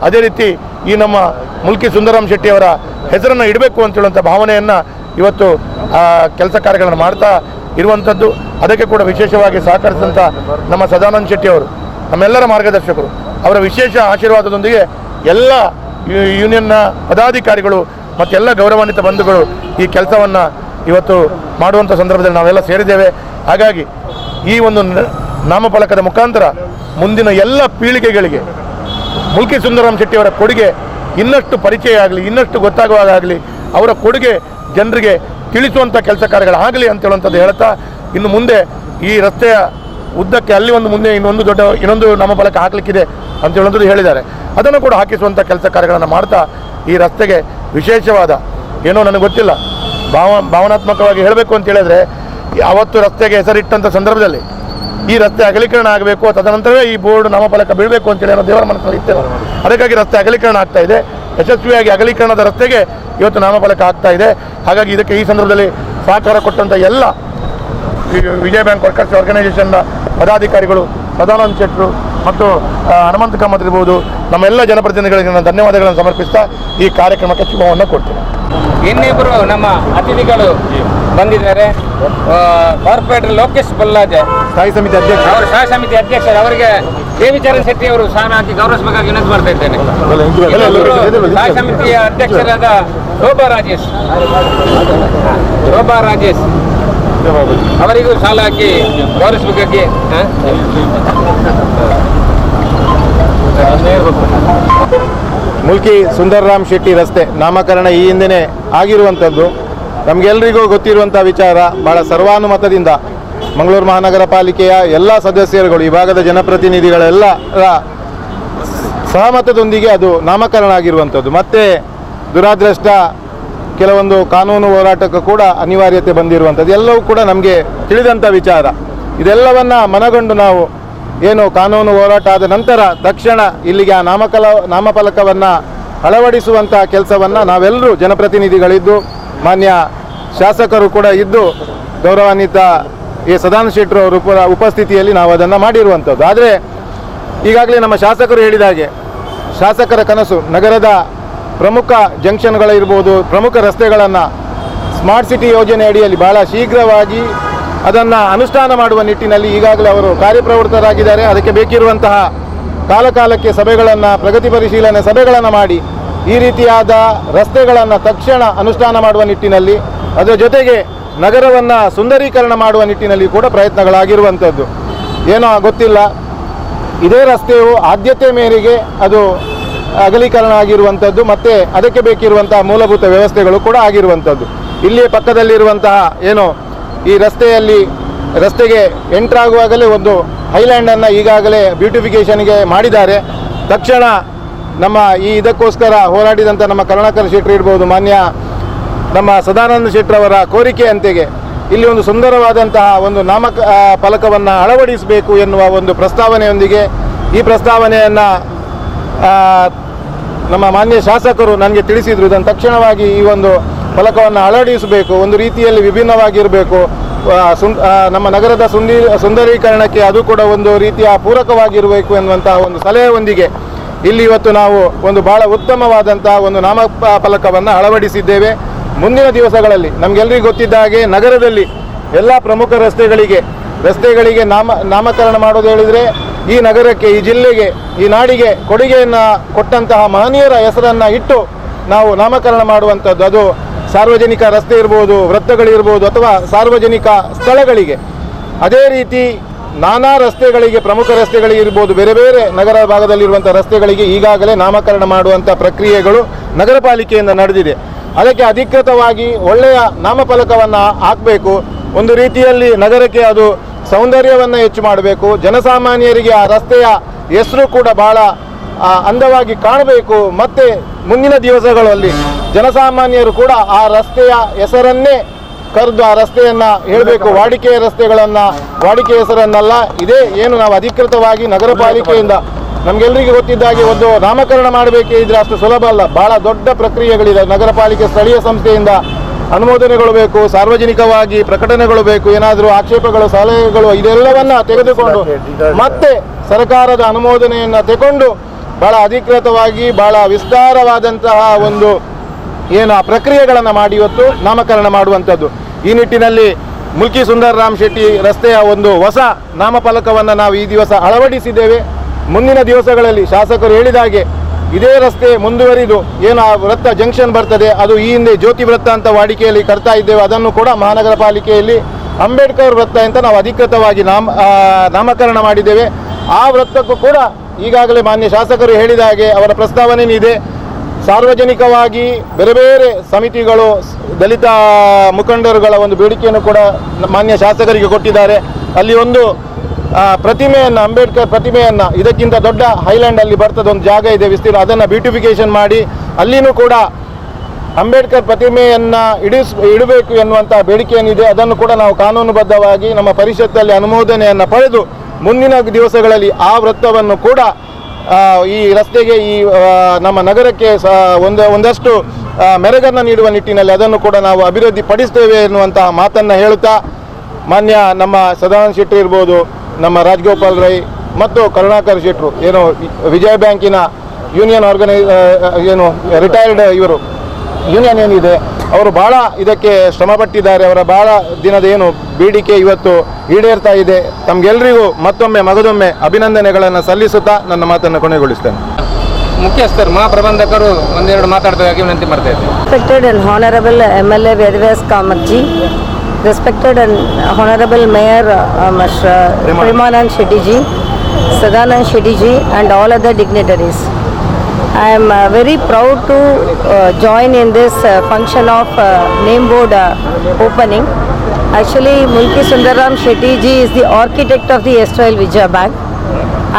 ಅದೇ ರೀತಿ ಈ ನಮ್ಮ ಮುಲ್ಕಿ ಸುಂದರಾಮ್ ಶೆಟ್ಟಿಯವರ ಹೆಸರನ್ನು ಇಡಬೇಕು ಅಂತೇಳುವಂಥ ಭಾವನೆಯನ್ನು ಇವತ್ತು ಕೆಲಸ ಕಾರ್ಯಗಳನ್ನು ಮಾಡ್ತಾ ಇರುವಂಥದ್ದು. ಅದಕ್ಕೆ ಕೂಡ ವಿಶೇಷವಾಗಿ ಸಹಕರಿಸಿದಂಥ ನಮ್ಮ ಸದಾನಂದ ಶೆಟ್ಟಿಯವರು, ನಮ್ಮೆಲ್ಲರ ಮಾರ್ಗದರ್ಶಕರು, ಅವರ ವಿಶೇಷ ಆಶೀರ್ವಾದದೊಂದಿಗೆ ಎಲ್ಲ ಯೂನಿಯನ್ನ ಪದಾಧಿಕಾರಿಗಳು ಮತ್ತೆಲ್ಲ ಗೌರವಾನ್ವಿತ ಬಂಧುಗಳು ಈ ಕೆಲಸವನ್ನು ಇವತ್ತು ಮಾಡುವಂಥ ಸಂದರ್ಭದಲ್ಲಿ ನಾವೆಲ್ಲ ಸೇರಿದ್ದೇವೆ. ಹಾಗಾಗಿ ಈ ಒಂದು ನಾಮಫಲಕದ ಮುಖಾಂತರ ಮುಂದಿನ ಎಲ್ಲ ಪೀಳಿಗೆಗಳಿಗೆ ಮುಲ್ಕಿ ಸುಂದರಾಮ್ ಶೆಟ್ಟಿಯವರ ಕೊಡುಗೆ ಇನ್ನಷ್ಟು ಪರಿಚಯ ಆಗಲಿ, ಇನ್ನಷ್ಟು ಗೊತ್ತಾಗುವಾಗಲಿ, ಅವರ ಕೊಡುಗೆ ಜನರಿಗೆ ತಿಳಿಸುವಂಥ ಕೆಲಸ ಕಾರ್ಯಗಳಾಗಲಿ ಅಂತೇಳುವಂಥದ್ದು ಹೇಳ್ತಾ, ಇನ್ನು ಮುಂದೆ ಈ ರಸ್ತೆಯ ಉದ್ದಕ್ಕೆ ಅಲ್ಲಿ ಮುಂದೆ ಇನ್ನೊಂದು ನಾಮಫಲಕ ಹಾಕಲಿಕ್ಕಿದೆ ಅಂತೇಳುವಂಥದ್ದು ಹೇಳಿದ್ದಾರೆ. ಅದನ್ನು ಕೂಡ ಹಾಕಿಸುವಂಥ ಕೆಲಸ ಕಾರ್ಯಗಳನ್ನು ಮಾಡ್ತಾ ಈ ರಸ್ತೆಗೆ ವಿಶೇಷವಾದ ನನಗೆ ಗೊತ್ತಿಲ್ಲ, ಭಾವನಾತ್ಮಕವಾಗಿ ಹೇಳಬೇಕು ಅಂತ ಹೇಳಿದ್ರೆ, ಅವತ್ತು ರಸ್ತೆಗೆ ಹೆಸರಿಟ್ಟಂಥ ಸಂದರ್ಭದಲ್ಲಿ ಈ ರಸ್ತೆ ಅಗಲೀಕರಣ ಆಗಬೇಕು, ತದನಂತರವೇ ಈ ಬೋರ್ಡ್ ನಾಮಫಲಕ ಬೀಳಬೇಕು ಅಂತೇಳಿ ದೇವರ ಮನಸ್ಸಿನಲ್ಲಿ ಇತ್ತೇವೆ. ಅದಕ್ಕಾಗಿ ರಸ್ತೆ ಅಗಲೀಕರಣ ಆಗ್ತಾ ಇದೆ. ಯಶಸ್ವಿಯಾಗಿ ಅಗಲೀಕರಣದ ರಸ್ತೆಗೆ ಇವತ್ತು ನಾಮಫಲಕ ಆಗ್ತಾ ಇದೆ. ಹಾಗಾಗಿ ಇದಕ್ಕೆ ಈ ಸಂದರ್ಭದಲ್ಲಿ ಸಹಕಾರ ಕೊಟ್ಟಂಥ ಎಲ್ಲ ವಿಜಯ ಬ್ಯಾಂಕ್ ವರ್ಕರ್ಸ್ ಆರ್ಗನೈಸೇಷನ್ನ ಪದಾಧಿಕಾರಿಗಳು, ಸದಾನಂದ ಶೆಟ್ಟರು ಮತ್ತು ಹನುಮಂತ ಕಾಮತ್ ಇರ್ಬೋದು, ನಮ್ಮೆಲ್ಲ ಜನಪ್ರತಿನಿಧಿಗಳಿಗೆ ನಾನು ಧನ್ಯವಾದಗಳನ್ನು ಸಮರ್ಪಿಸ್ತಾ ಈ ಕಾರ್ಯಕ್ರಮಕ್ಕೆ ಶುಭವನ್ನು ಕೊಡ್ತೀನಿ. ಇನ್ನಿಬ್ಬರು ನಮ್ಮ ಅತಿಥಿಗಳು ಬಂದಿದ್ದಾರೆ. ಕಾರ್ಪೊರೇಟರ್ ಲೋಕೇಶ್ ಬಲ್ಲಾಜೆ, ಸ್ಥಾಯಿ ಸಮಿತಿ ಅಧ್ಯಕ್ಷ, ಅವರು ಸಹ ಸಮಿತಿ ಅಧ್ಯಕ್ಷರು. ಅವರಿಗೆ ದೇವಿಚರಣ್ ಶೆಟ್ಟಿ ಅವರು ಸಾಲ ಹಾಕಿ ಗೌರವಿಸಬೇಕಾಗಿ ವಿನಂತಿ ಮಾಡ್ತಾ ಇದ್ದೇನೆ. ಸಹ ಸಮಿತಿಯ ಅಧ್ಯಕ್ಷರಾದ ಶೋಭಾ ರಾಜೇಶ್ ಅವರಿಗೂ ಸಾಲ ಹಾಕಿ ಗೌರವಿಸಬೇಕಾಗಿ. ಮುಲ್ಕಿ ಸುಂದರರಾಮ್ ಶೆಟ್ಟಿ ರಸ್ತೆ ನಾಮಕರಣ ಈ ಹಿಂದೆಯೇ ಆಗಿರುವಂಥದ್ದು. ನಮಗೆಲ್ಲರಿಗೂ ಗೊತ್ತಿರುವಂಥ ವಿಚಾರ. ಭಾಳ ಸರ್ವಾನುಮತದಿಂದ ಮಂಗಳೂರು ಮಹಾನಗರ ಪಾಲಿಕೆಯ ಎಲ್ಲ ಸದಸ್ಯರುಗಳು, ಈ ಭಾಗದ ಜನಪ್ರತಿನಿಧಿಗಳೆಲ್ಲರ ಸಹಮತದೊಂದಿಗೆ ಅದು ನಾಮಕರಣ ಆಗಿರುವಂಥದ್ದು. ಮತ್ತು ದುರಾದೃಷ್ಟ ಕೆಲವೊಂದು ಕಾನೂನು ಹೋರಾಟಕ್ಕೂ ಕೂಡ ಅನಿವಾರ್ಯತೆ ಬಂದಿರುವಂಥದ್ದು ಎಲ್ಲವೂ ಕೂಡ ನಮಗೆ ತಿಳಿದಂಥ ವಿಚಾರ. ಇದೆಲ್ಲವನ್ನು ಮನಗಂಡು ನಾವು ಏನು ಕಾನೂನು ಹೋರಾಟ ಆದ ನಂತರ ತಕ್ಷಣ ಇಲ್ಲಿಗೆ ಆ ನಾಮಫಲಕವನ್ನು ಅಳವಡಿಸುವಂಥ ಕೆಲಸವನ್ನು ನಾವೆಲ್ಲರೂ ಜನಪ್ರತಿನಿಧಿಗಳಿದ್ದು, ಮಾನ್ಯ ಶಾಸಕರು ಕೂಡ ಇದ್ದು, ಗೌರವಾನ್ವಿತ ಎ ಸದಾನಂದ ಶೆಟ್ಟರು ಅವರ ಉಪಸ್ಥಿತಿಯಲ್ಲಿ ನಾವು ಅದನ್ನು ಮಾಡಿರುವಂಥದ್ದು. ಆದರೆ ಈಗಾಗಲೇ ನಮ್ಮ ಶಾಸಕರು ಹೇಳಿದ ಹಾಗೆ ಶಾಸಕರ ಕನಸು ನಗರದ ಪ್ರಮುಖ ಜಂಕ್ಷನ್ಗಳಿರ್ಬೋದು, ಪ್ರಮುಖ ರಸ್ತೆಗಳನ್ನು ಸ್ಮಾರ್ಟ್ ಸಿಟಿ ಯೋಜನೆ ಅಡಿಯಲ್ಲಿ ಭಾಳ ಶೀಘ್ರವಾಗಿ ಅದನ್ನು ಅನುಷ್ಠಾನ ಮಾಡುವ ನಿಟ್ಟಿನಲ್ಲಿ ಈಗಾಗಲೇ ಅವರು ಕಾರ್ಯಪ್ರವೃತ್ತರಾಗಿದ್ದಾರೆ. ಅದಕ್ಕೆ ಬೇಕಿರುವಂತಹ ಕಾಲಕಾಲಕ್ಕೆ ಸಭೆಗಳನ್ನು, ಪ್ರಗತಿ ಪರಿಶೀಲನೆ ಸಭೆಗಳನ್ನು ಮಾಡಿ ಈ ರೀತಿಯಾದ ರಸ್ತೆಗಳನ್ನು ತಕ್ಷಣ ಅನುಷ್ಠಾನ ಮಾಡುವ ನಿಟ್ಟಿನಲ್ಲಿ, ಅದರ ಜೊತೆಗೆ ನಗರವನ್ನು ಸುಂದರೀಕರಣ ಮಾಡುವ ನಿಟ್ಟಿನಲ್ಲಿ ಕೂಡ ಪ್ರಯತ್ನಗಳಾಗಿರುವಂಥದ್ದು. ಏನೋ ಗೊತ್ತಿಲ್ಲ, ಇದೇ ರಸ್ತೆಯು ಆದ್ಯತೆ ಮೇರೆಗೆ ಅದು ಅಗಲೀಕರಣ ಆಗಿರುವಂಥದ್ದು ಮತ್ತು ಅದಕ್ಕೆ ಬೇಕಿರುವಂತಹ ಮೂಲಭೂತ ವ್ಯವಸ್ಥೆಗಳು ಕೂಡ ಆಗಿರುವಂಥದ್ದು. ಇಲ್ಲಿಯೇ ಪಕ್ಕದಲ್ಲಿರುವಂತಹ ಏನು ಈ ರಸ್ತೆಗೆ ಎಂಟ್ರಾಗುವಾಗಲೇ ಒಂದು ಹೈಲ್ಯಾಂಡನ್ನು ಈಗಾಗಲೇ ಬ್ಯೂಟಿಫಿಕೇಷನ್ಗೆ ಮಾಡಿದ್ದಾರೆ. ತಕ್ಷಣ ನಮ್ಮ ಇದಕ್ಕೋಸ್ಕರ ಹೋರಾಡಿದಂಥ ನಮ್ಮ ಕರುಣಾಕರ ಶೆಟ್ಟರು ಇರ್ಬೋದು, ಮಾನ್ಯ ನಮ್ಮ ಸದಾನಂದ ಶೆಟ್ಟರವರ ಕೋರಿಕೆಯಂತೆಗೆ ಇಲ್ಲಿ ಒಂದು ಸುಂದರವಾದಂತಹ ಒಂದು ಫಲಕವನ್ನು ಅಳವಡಿಸಬೇಕು ಎನ್ನುವ ಒಂದು ಪ್ರಸ್ತಾವನೆಯೊಂದಿಗೆ ಈ ಪ್ರಸ್ತಾವನೆಯನ್ನು ನಮ್ಮ ಮಾನ್ಯ ಶಾಸಕರು ನನಗೆ ತಿಳಿಸಿದರು. ಇದನ್ನು ತಕ್ಷಣವಾಗಿ ಈ ಒಂದು ಫಲಕವನ್ನು ಅಳವಡಿಸಬೇಕು, ಒಂದು ರೀತಿಯಲ್ಲಿ ವಿಭಿನ್ನವಾಗಿರಬೇಕು, ನಮ್ಮ ನಗರದ ಸುಂದರೀಕರಣಕ್ಕೆ ಅದು ಕೂಡ ಒಂದು ರೀತಿಯ ಪೂರಕವಾಗಿರಬೇಕು ಎನ್ನುವಂತಹ ಒಂದು ಸಲಹೆಯೊಂದಿಗೆ ಇಲ್ಲಿ ಇವತ್ತು ನಾವು ಒಂದು ಭಾಳ ಉತ್ತಮವಾದಂತಹ ಒಂದು ಫಲಕವನ್ನು ಅಳವಡಿಸಿದ್ದೇವೆ. ಮುಂದಿನ ದಿವಸಗಳಲ್ಲಿ ನಮಗೆಲ್ಲರಿಗೂ ಗೊತ್ತಿದ್ದ ಹಾಗೆ ನಗರದಲ್ಲಿ ಎಲ್ಲ ಪ್ರಮುಖ ರಸ್ತೆಗಳಿಗೆ ನಾಮಕರಣ ಮಾಡೋದು ಹೇಳಿದರೆ ಈ ನಗರಕ್ಕೆ, ಈ ಜಿಲ್ಲೆಗೆ, ಈ ನಾಡಿಗೆ ಕೊಡುಗೆಯನ್ನು ಕೊಟ್ಟಂತಹ ಮಹನೀಯರ ಹೆಸರನ್ನು ಇಟ್ಟು ನಾವು ನಾಮಕರಣ ಮಾಡುವಂಥದ್ದು. ಅದು ಸಾರ್ವಜನಿಕ ರಸ್ತೆ ಇರ್ಬೋದು, ವೃತ್ತಗಳಿರ್ಬೋದು, ಅಥವಾ ಸಾರ್ವಜನಿಕ ಸ್ಥಳಗಳಿಗೆ. ಅದೇ ರೀತಿ ನಾನಾ ರಸ್ತೆಗಳಿಗೆ, ಪ್ರಮುಖ ರಸ್ತೆಗಳಿಗೆ ಇರ್ಬೋದು, ಬೇರೆ ಬೇರೆ ನಗರ ಭಾಗದಲ್ಲಿರುವಂಥ ರಸ್ತೆಗಳಿಗೆ ಈಗಾಗಲೇ ನಾಮಕರಣ ಮಾಡುವಂಥ ಪ್ರಕ್ರಿಯೆಗಳು ನಗರ ಪಾಲಿಕೆಯಿಂದ ನಡೆದಿದೆ. ಅದಕ್ಕೆ ಅಧಿಕೃತವಾಗಿ ಒಳ್ಳೆಯ ನಾಮಫಲಕವನ್ನು ಹಾಕಬೇಕು. ಒಂದು ರೀತಿಯಲ್ಲಿ ನಗರಕ್ಕೆ ಅದು ಸೌಂದರ್ಯವನ್ನು ಹೆಚ್ಚು ಮಾಡಬೇಕು. ಜನಸಾಮಾನ್ಯರಿಗೆ ಆ ರಸ್ತೆಯ ಹೆಸರು ಕೂಡ ಭಾಳ ಅಂದವಾಗಿ ಕಾಣಬೇಕು. ಮತ್ತು ಮುಂದಿನ ದಿವಸಗಳಲ್ಲಿ ಜನಸಾಮಾನ್ಯರು ಕೂಡ ಆ ರಸ್ತೆಯ ಹೆಸರನ್ನೇ ಕರೆದು ಆ ರಸ್ತೆಯನ್ನು ಹೇಳಬೇಕು. ವಾಡಿಕೆಯ ರಸ್ತೆಗಳನ್ನು, ವಾಡಿಕೆ ಹೆಸರನ್ನಲ್ಲ. ಇದೇ ಏನು ನಾವು ಅಧಿಕೃತವಾಗಿ ನಗರ ಪಾಲಿಕೆಯಿಂದ ನಮಗೆಲ್ಲರಿಗೂ ಗೊತ್ತಿದ್ದಾಗೆ ಒಂದು ನಾಮಕರಣ ಮಾಡಬೇಕೇ ಇದ್ರೆ ಅಷ್ಟು ಸುಲಭ ಅಲ್ಲ. ಭಾಳ ದೊಡ್ಡ ಪ್ರಕ್ರಿಯೆಗಳಿದೆ. ನಗರ ಪಾಲಿಕೆ ಸ್ಥಳೀಯ ಸಂಸ್ಥೆಯಿಂದ ಅನುಮೋದನೆಗಳು ಬೇಕು, ಸಾರ್ವಜನಿಕವಾಗಿ ಪ್ರಕಟಣೆಗಳು ಬೇಕು, ಏನಾದರೂ ಆಕ್ಷೇಪಗಳು, ಸಲಹೆಗಳು ಇದೆಲ್ಲವನ್ನು ತೆಗೆದುಕೊಂಡು ಮತ್ತೆ ಸರ್ಕಾರದ ಅನುಮೋದನೆಯನ್ನು ತಗೊಂಡು ಭಾಳ ಅಧಿಕೃತವಾಗಿ ಭಾಳ ವಿಸ್ತಾರವಾದಂತಹ ಒಂದು ಏನು ಪ್ರಕ್ರಿಯೆಗಳನ್ನು ಮಾಡಿ ಇವತ್ತು ನಾಮಕರಣ ಮಾಡುವಂಥದ್ದು. ಈ ನಿಟ್ಟಿನಲ್ಲಿ ಮುಲ್ಕಿ ಸುಂದರರಾಮ್ ಶೆಟ್ಟಿ ರಸ್ತೆಯ ಒಂದು ಹೊಸ ನಾಮಫಲಕವನ್ನು ನಾವು ಈ ದಿವಸ ಅಳವಡಿಸಿದ್ದೇವೆ. ಮುಂದಿನ ದಿವಸಗಳಲ್ಲಿ ಶಾಸಕರು ಹೇಳಿದಾಗೆ ಇದೇ ರಸ್ತೆ ಮುಂದುವರಿದು ಏನು ಆ ವೃತ್ತ ಜಂಕ್ಷನ್ ಬರ್ತದೆ, ಅದು ಈ ಹಿಂದೆ ಜ್ಯೋತಿ ವೃತ್ತ ಅಂತ ವಾಡಿಕೆಯಲ್ಲಿ ಕರ್ತಾ ಇದ್ದೇವೆ, ಅದನ್ನು ಕೂಡ ಮಹಾನಗರ ಪಾಲಿಕೆಯಲ್ಲಿ ಅಂಬೇಡ್ಕರ್ ವೃತ್ತ ಅಂತ ನಾವು ಅಧಿಕೃತವಾಗಿ ನಾಮಕರಣ ಮಾಡಿದ್ದೇವೆ. ಆ ವೃತ್ತಕ್ಕೂ ಕೂಡ ಈಗಾಗಲೇ ಮಾನ್ಯ ಶಾಸಕರು ಹೇಳಿದ ಹಾಗೆ ಅವರ ಪ್ರಸ್ತಾವನೆ ಇದೆ. ಸಾರ್ವಜನಿಕವಾಗಿ ಬೇರೆ ಬೇರೆ ಸಮಿತಿಗಳು, ದಲಿತ ಮುಖಂಡರುಗಳ ಒಂದು ಬೇಡಿಕೆಯನ್ನು ಕೂಡ ಮಾನ್ಯ ಶಾಸಕರಿಗೆ ಕೊಟ್ಟಿದ್ದಾರೆ. ಅಲ್ಲಿ ಒಂದು ಪ್ರತಿಮೆಯನ್ನು, ಅಂಬೇಡ್ಕರ್ ಪ್ರತಿಮೆಯನ್ನು, ಇದಕ್ಕಿಂತ ದೊಡ್ಡ ಹೈಲ್ಯಾಂಡ್ ಅಲ್ಲಿ ಬರ್ತದೆ ಒಂದು ಜಾಗ ಇದೆ ವಿಸ್ತೀರ್ಣ, ಅದನ್ನು ಬ್ಯೂಟಿಫಿಕೇಷನ್ ಮಾಡಿ ಅಲ್ಲಿನೂ ಕೂಡ ಅಂಬೇಡ್ಕರ್ ಪ್ರತಿಮೆಯನ್ನು ಇಡಬೇಕು ಎನ್ನುವಂಥ ಬೇಡಿಕೆ ಏನಿದೆ ಅದನ್ನು ಕೂಡ ನಾವು ಕಾನೂನುಬದ್ಧವಾಗಿ ನಮ್ಮ ಪರಿಷತ್ತಲ್ಲಿ ಅನುಮೋದನೆಯನ್ನು ಪಡೆದು ಮುಂದಿನ ದಿವಸಗಳಲ್ಲಿ ಆ ವೃತ್ತವನ್ನು ಕೂಡ ಈ ರಸ್ತೆಗೆ ಈ ನಮ್ಮ ನಗರಕ್ಕೆ ಒಂದಷ್ಟು ಮೆರುಗನ್ನು ನೀಡುವ ನಿಟ್ಟಿನಲ್ಲಿ ಅದನ್ನು ಕೂಡ ನಾವು ಅಭಿವೃದ್ಧಿ ಪಡಿಸ್ತೇವೆ ಎನ್ನುವಂತಹ ಮಾತನ್ನು ಹೇಳುತ್ತಾ ಮಾನ್ಯ ನಮ್ಮ ಸದಾನಂದ ಶೆಟ್ಟಿ ಇರ್ಬೋದು, ನಮ್ಮ ರಾಜಗೋಪಾಲ್ ರೈ ಮತ್ತು ಕರುಣಾಕರ್ ಶೆಟ್ಟರು ಏನು ವಿಜಯ ಬ್ಯಾಂಕಿನ ಯೂನಿಯನ್ ಏನು ರಿಟೈರ್ಡ್ ಇವರು ಯೂನಿಯನ್ ಏನಿದೆ ಅವರು ಭಾಳ ಇದಕ್ಕೆ ಶ್ರಮಪಟ್ಟಿದ್ದಾರೆ. ಅವರ ಭಾಳ ದಿನದ ಏನು ಬೇಡಿಕೆ ಇವತ್ತು ಈಡೇರ್ತಾ ಇದೆ. ತಮಗೆಲ್ಲರಿಗೂ ಮತ್ತೊಮ್ಮೆ ಮಗದೊಮ್ಮೆ ಅಭಿನಂದನೆಗಳನ್ನು ಸಲ್ಲಿಸುತ್ತಾ ನನ್ನ ಮಾತನ್ನು ಕೊನೆಗೊಳಿಸ್ತೇನೆ. ಮುಖ್ಯಸ್ಥರು ಮಹಾಪ್ರಬಂಧಕರು ಒಂದೆರಡು ಮಾತಾಡಬೇಕಾಗಿ ವಿನಂತಿ ಮಾಡ್ತಾ ಇದ್ದೇನೆ. Respected and Honorable MLA Vedvyas Kamatji, respected and Honorable Mayor Mr. Premanand Shetty ji, Sadanand Shetty ji and all other dignitaries. I am very proud to join in this function of name board opening. Actually, Mulki Sundaram Shetty ji is the architect of the erstwhile Vijaya Bank,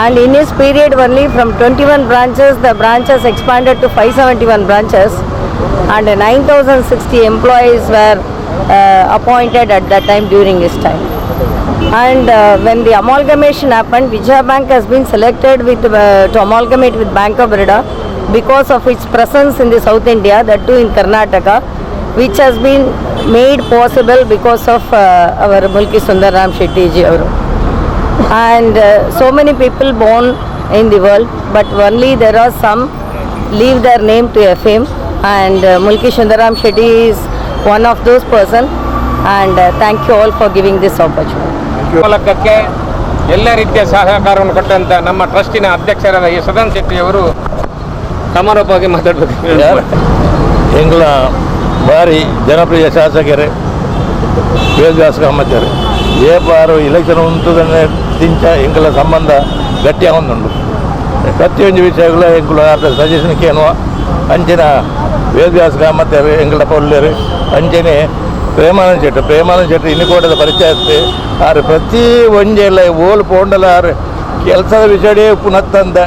and in his period only from 21 branches, the branches expanded to 571 branches, and 9,060 employees were appointed at that time during his time. And when the amalgamation happened, Vijaya Bank has been selected to amalgamate with Bank of Baroda because of its presence in the South India, that too in Karnataka, which has been made possible because of our Mulki Sundaram Shetty ji. And so many people born in the world, but only there are some leave their name to fame, and Mulki Sundaram Shetty is one of those person. And thank you all for giving this opportunity. ಮೂಲಕಕ್ಕೆ ಎಲ್ಲ ರೀತಿಯ ಸಹಕಾರವನ್ನು ಕೊಟ್ಟಂತ ನಮ್ಮ ಟ್ರಸ್ಟಿನ ಅಧ್ಯಕ್ಷರಾದ ಈ ಸದಾನಂದ ಶೆಟ್ಟಿ ಅವರು ಸಮಾರೋಪವಾಗಿ ಮಾತಾಡಬೇಕು. ಎಂಗ್ಲ ಭಾರಿ ಜನಪ್ರಿಯ ಶಾಸಕರೇ ವೇದವ್ಯಾಸ ಕಾಮತ್ಯರು ಏಪಾರು ಇಲೆಕ್ಷನ್ ಉಂಟುದನ್ನೇ ತಿಂಚ ಎಂಕಲ ಸಂಬಂಧ ಗಟ್ಟಿಯಾಗೊಂದುಂಡು ಪ್ರತಿಯೊಂದು ವಿಷಯಗಳು ಎಂಕುಲ ಸಜೆಷನ್ಗೆ ಏನೋ ಅಂಚಿನ ವೇದವ್ಯಾಸ ಕಾಮತ್ಯರು ಎಂಕಲ ಪೊಲ್ಲೆರು ಅಂಚನೆ ಪ್ರೇಮಾನಂದ ಶೆಟ್ಟಿ ಇನ್ನಿಕೋಟದ ಪರಿಚಯ ಇತ್ತು ಆರು ಪ್ರತಿ ಒಂಜೆಲ್ಲ ಓಲ್ ಪೋಂಡಲ ಆರು ಕೆಲಸದ ವಿಷಯ ಪುನತ್ತಂದ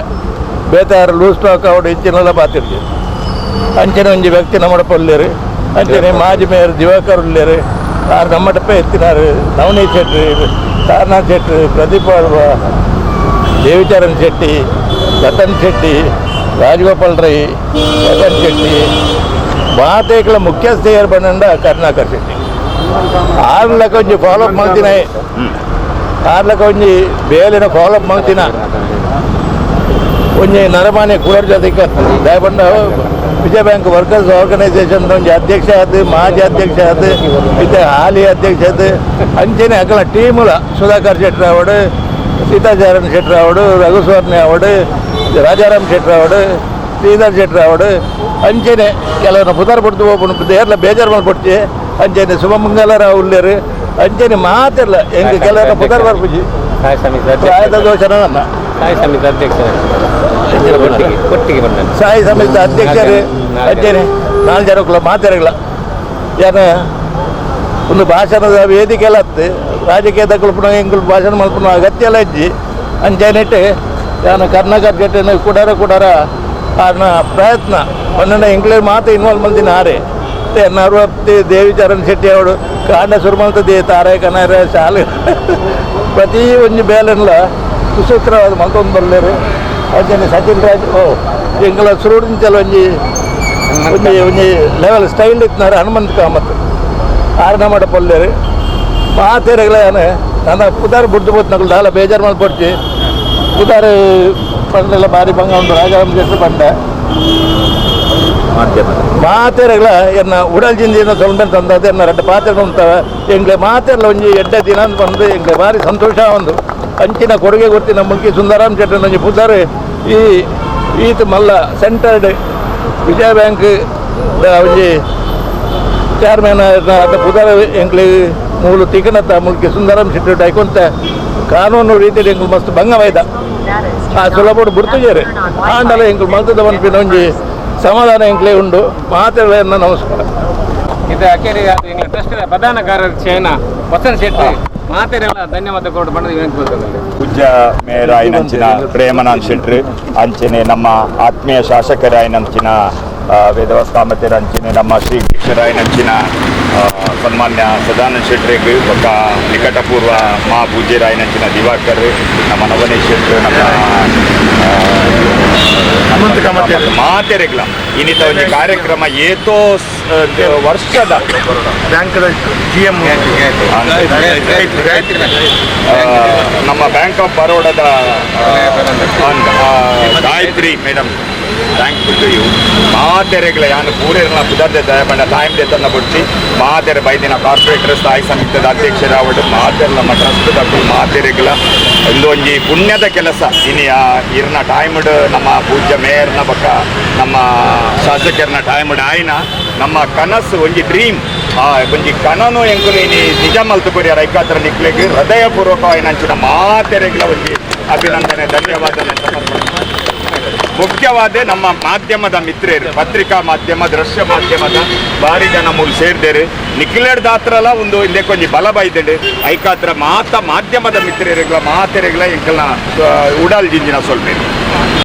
ಬೇತಾರು ಲೂಸ್ ಸ್ಟಾಕ್ ಅವಡು ಹೆಚ್ಚಿನೆಲ್ಲ ಪಾತಿರ್ತೀವಿ ಅಂಚನೆ ಒಂಜಿ ವ್ಯಕ್ತಿ ನಮ್ಮ ಪೊಲ್ಲೆರು ಅಂಚನೆ ಮಾಜಿ ಮೇಯರ್ ದಿವಾಕರ್ ಉಲ್ಲೇರು ಆರು ನಮ್ಮಟಪ್ಪ ಎತ್ತಿನಾರು ನವನೀತ್ ಶೆಟ್ಟಿ, ತಾರನಾಥ್ ಶೆಟ್ಟಿ, ಪ್ರದೀಪ್ ದೇವಿಚರಣ್ ಶೆಟ್ಟಿ, ರತನ್ ಶೆಟ್ಟಿ, ರಾಜಗೋಪಾಲ್ ರೈ, ರತನ್ ಶೆಟ್ಟಿ ಮಾತೇಕಲ ಮುಖ್ಯಸ್ಥರು ಬಂದ ಕರುಣಾಕರ್ ಶೆಟ್ಟಿ ಆರ್ಲಕ ಒಂಜಿ ಫಾಲೋಅಪ್ ಮಾಡ್ತೀನಿ ಆರ್ಲಕ ಒಂಜಿ ಬೇಲಿನ ಫಾಲೋಅಪ್ ಮಾಡ್ತೀನ ಒಂಜಿ ನರಮಾನ್ಯ ಕುಲರ್ ಜೊತೆಗೆ ದಯಪಂಡ ವಿಜಯ ಬ್ಯಾಂಕ್ ವರ್ಕರ್ಸ್ ಆರ್ಗನೈಸೇಷನ್ ಒಂಜಿ ಅಧ್ಯಕ್ಷ ಆದ ಮಾಜಿ ಅಧ್ಯಕ್ಷ ಆದ ಇತ್ತೆ ಹಾಲಿ ಅಧ್ಯಕ್ಷ ಆದ ಅಂಚನೆ ಅಕಲ ಟೀಮುಲ ಸುಧಾಕರ್ ಶೆಟ್ಟಿ ಅವಡು, ಸೀತಾಚರಣ್ ಶೆಟ್ಟಿ ಅವಡು, ರಘುಸ್ವರ್ಣಿ ಅವಡು, ರಾಜಾರಾಮ್ ಶೆಟ್ಟಿ ಅವಡು, ಶ್ರೀಧರ್ ಶೆಟ್ಟಿ ಅವಡು ಅಂಚನೆ ಕೆಲವನ್ನ ಪುತಾರ ಬಿಡ್ತು ಹೋಗ್ಬಿಟ್ಟು ಎಲ್ಲ ಬೇಜಾರು ಮಾಡ್ಬಿಡ್ತಿ ಅಂಚನೆ ಶುಭಮಂಗಲರಾವ್ ಉಳ್ಳೇರು ಅಂಚನೆ ಮಾತಿಲ್ಲ ಹೆಂಗೆ ಕೆಲವರ ಪುತಾರ ಬರ್ಬಿಜಿ ಆಯ್ತ ದೋಷನ ನನ್ನ ಸಾಯಿ ಸಮಿತಿ ಅಧ್ಯಕ್ಷ ಸಾಯಿ ಸಮಿತಿ ಅಧ್ಯಕ್ಷರು ಅಂಚನೆ 4 ಜನ ಮಾತಾಡಲ್ಲ ಯಾನ ಒಂದು ಭಾಷಣದ ವೇದಿಕೆ ಎಲ್ಲ ಹತ್ತು ರಾಜಕೀಯದ ಕಲ್ಪನೆ ಹೆಂಗ್ ಭಾಷಣ ಮಲ್ಪನ ಅಗತ್ಯ ಎಲ್ಲ ಇಜ್ಜಿ ಅಂಚನೆಟ್ಟು ನಾನು ಕರ್ನಾಟಕ ಜೊತೆ ಕುಡಾರ ಆನ ಪ್ರಯತ್ನ ಒಂದೊಂದು ಎಂಕ್ಲೇರ್ ಮಾತು ಇನ್ವಾಲ್ವ್ ಮಂದಿನ ಆರೆ ನರವತ್ತಿ ದೇವಿಚರಣ್ ಶೆಟ್ಟಿ ಅವಡು ಕಾಂಡ ಸುರುಮಲ್ತದೆ ತಾರಾಯ ಕನಾರ ಶಾಲೆ ಪ್ರತಿ ಒಂಜಿ ಬೇಲೆಲ್ಲ ಸುಸೂತ್ರವಾದ ಮಲ್ತೊಂದು ಬರಲೇರು ಅಂಚನೆ ಸಚಿನ್ ರಾಜ್ ಎಂಗಳ ಸುರುಡಿಂಚಲ ಒಂಜಿ ಲೆವೆಲ್ ಸ್ಟೈಲ್ ಇತ್ತಿನಾರ ಹನುಮಂತ ಕಾಮತ್ ಆರ್ನ ಮಾಡ ಪೊಲ್ಲೇರು ಮಾತೇರಗಳ ನನ್ನ ಪುದಾರ ಬುಡ್ದು ಬೋತ್ ನಗಲು ದಾಲ ಬೇಜಾರು ಮಾಡ್ಕೊಡ್ತಿ ಪುದಾರ ಪಂಡೆಲ್ಲ ಭಾರಿ ಭಂಗ ಉಂಟು ರಾಜಾರಾಮ್ ಶೆಟ್ಟಿ ಪಂಡ ಮಾತೆರೆಗಳ ಎನ್ನ ಉಡಲ್ ಜಿಂದಿನ ಸೊಲ್ಮೆನ್ ತಂದದ್ದು ಎನ್ನ 2 ಪಾತ್ರೆ ಉಂಟವ ಎಂಗ್ಲೆ ಮಾತೆಲ್ಲ ಒಂಜಿ 8 ದಿನ ಅಂತ ಬಂದು ಎಂಗ್ಲೆ ಭಾರಿ ಸಂತೋಷ ಒಂದು ಅಂಚಿನ ಕೊಡುಗೆ ಗೊತ್ತಿನ ಮುಲ್ಕಿ ಸುಂದರಾಮ್ ಶೆಟ್ಟಿ ಒಂಜಿ ಪುದಾರ ಈತ ಮಲ್ಲ ಸೆಂಟರ್ಡ್ ವಿಜಯ ಬ್ಯಾಂಕ್ ಒಂಜಿ ಚೇರ್ಮನ್ ಅದ ಪುದಾರ ಎಂಗ್ಲೆ ಮೂಲು ತಿಕ್ಕನತ್ತ ಮುಲ್ಕಿ ಸುಂದರಾಮ್ ಶೆಟ್ಟಿ ಡೈಕೊಂತ ಕಾನೂನು ರೀತಿಯಲ್ಲಿ ಎಂಗ್ಲು ಮಸ್ತ್ ಭಂಗವಾಯ್ದ ಆ ಸುಲಭ ಬಿಡ್ತಿದ್ದಾರೆ ಆಂಡಲ ಎಂಗ್ಲು ಮಲ್ತದ ಪನ್ಪಿನ ಒಂಜಿ ಸಮಾಧಾನ ಎಂಕ್ಲೆ ಉಂಡು ಮಾತೆಲ್ಲ ನಮಸ್ಕಾರ. ಇದು ಅಕೇರಿ ಟ್ರಸ್ಟಿನ ಪ್ರಧಾನ ಕಾರ್ಯದರ್ಶಿಯನ ವಸಂತ್ ಶೆಟ್ಟಿ ಮಾತೆರೆಲ್ಲ ಧನ್ಯವಾದ ಕೊಟ್ಟು ಬಣ್ಣದ ವಿನಂತಿ. ಪೂಜ್ಯ ಮೇಯರ್ ಆಯ್ನಂಚಿನ ಪ್ರೇಮಾನಂದ ಶೆಟ್ಟಿ ಅಂಚನೆ ನಮ್ಮ ಆತ್ಮೀಯ ಶಾಸಕರಾಯ್ನಂಚಿನ ವೇದವ್ಯಾಸ ಕಾಮತ್ಯರ ಅಂಚನೆ ನಮ್ಮ ಶ್ರೀ ಅಧ್ಯಕ್ಷರಾಯ್ನಂಚಿನ ಸನ್ಮಾನ್ಯ ಸದಾನಂದ ಶೆಟ್ಟಿಗೆ ఒక ನಿಕಟಪೂರ್ವ ಮಾ ಪೂಜ್ಯರಾಯ್ನಂಚಿನ ದಿವಾಕರ್ ನಮ್ಮ ನವನೀತ್ ಶೆಟ್ಟಿ ನಮ್ಮ ಹನುಮಂತ ಕಾಮತ್ ಮಾತೆರೆಗ್ಲ ಇನ್ನಿತ ಒಂದು ಕಾರ್ಯಕ್ರಮ ಏತೋ ವರ್ಷದ ಬ್ಯಾಂಕ್ದ GM ನಮ್ಮ ಬ್ಯಾಂಕ್ ಆಫ್ ಬರೋಡದ Gayatri madam thank to you ಮಾತೆರೆಗಳ ಯಾನು ಪೂರೇರ್ನ ಪುದರ್ದೆ ದಯಪಂಡ ಟೈಮ್ ದೇತನ್ನ ಬಿಡ್ಸಿ ಮಾತೆರೆ ಬೈದಿನ ಕಾರ್ಪೊರೇಟರ್ ಸ್ಥಾಯಿ ಸಮಿತಿದ ಅಧ್ಯಕ್ಷರಾವಡು ಮಾತೆರೆ ನಮ್ಮ ಟ್ರಸ್ಟ್ದ ಮಾತೆರೆಗಳ ಒಂದೊಂಜಿ ಪುಣ್ಯದ ಕೆಲಸ ಇನ್ನು ಇರ್ನ ಟೈಮ್ಡ್ ನಮ್ಮ ಪೂಜ್ಯ ಮೇಯರ್ನ ಬಕ್ಕ ನಮ್ಮ ಶಾಸಕರನ್ನ ಟೈಮ್ಡ್ ಆಯ್ನ ನಮ್ಮ ಕನಸು ಒಂಜಿ ಡ್ರೀಮ್ ಒಂಜಿ ಕನನು ಎಂಕುಲು ಇನಿ ನಿಜ ಮಲ್ತುಕೊರಿ ರೈಕಾತ್ರ ನಿಕ್ಲೆಗ್ ಹೃದಯಪೂರ್ವಕವಾಗಿ ನಂಚಿನ ಮಾತೆರೆಗಳ ಒಂಜಿ ಅಭಿನಂದನೆ ಧನ್ಯವಾದ ಮುಖ್ಯವಾದ ನಮ್ಮ ಮಾಧ್ಯಮದ ಮಿತ್ರರು ಪತ್ರಿಕಾ ಮಾಧ್ಯಮ ದೃಶ್ಯ ಮಾಧ್ಯಮದ ಭಾರಿ ಜನ ಮೂಲ ಸೇರಿದೇರು ನಿಖಿಲಡ್ ದಾತ್ರಲ್ಲ ಒಂದು ಇಲ್ಲೇ ಕೊಂಚ ಬಲ ಬೈದೇಡು ಐಕಾತ್ರ ಮಾಧ್ಯಮದ ಮಿತ್ರರಿಗಳ ಮಾತೆರೆಗಳ ಎಂಕಲ್ನ ಉಡಾಲ್ ಜಿಂಜಿನ ಸ್ವಲ್ಪ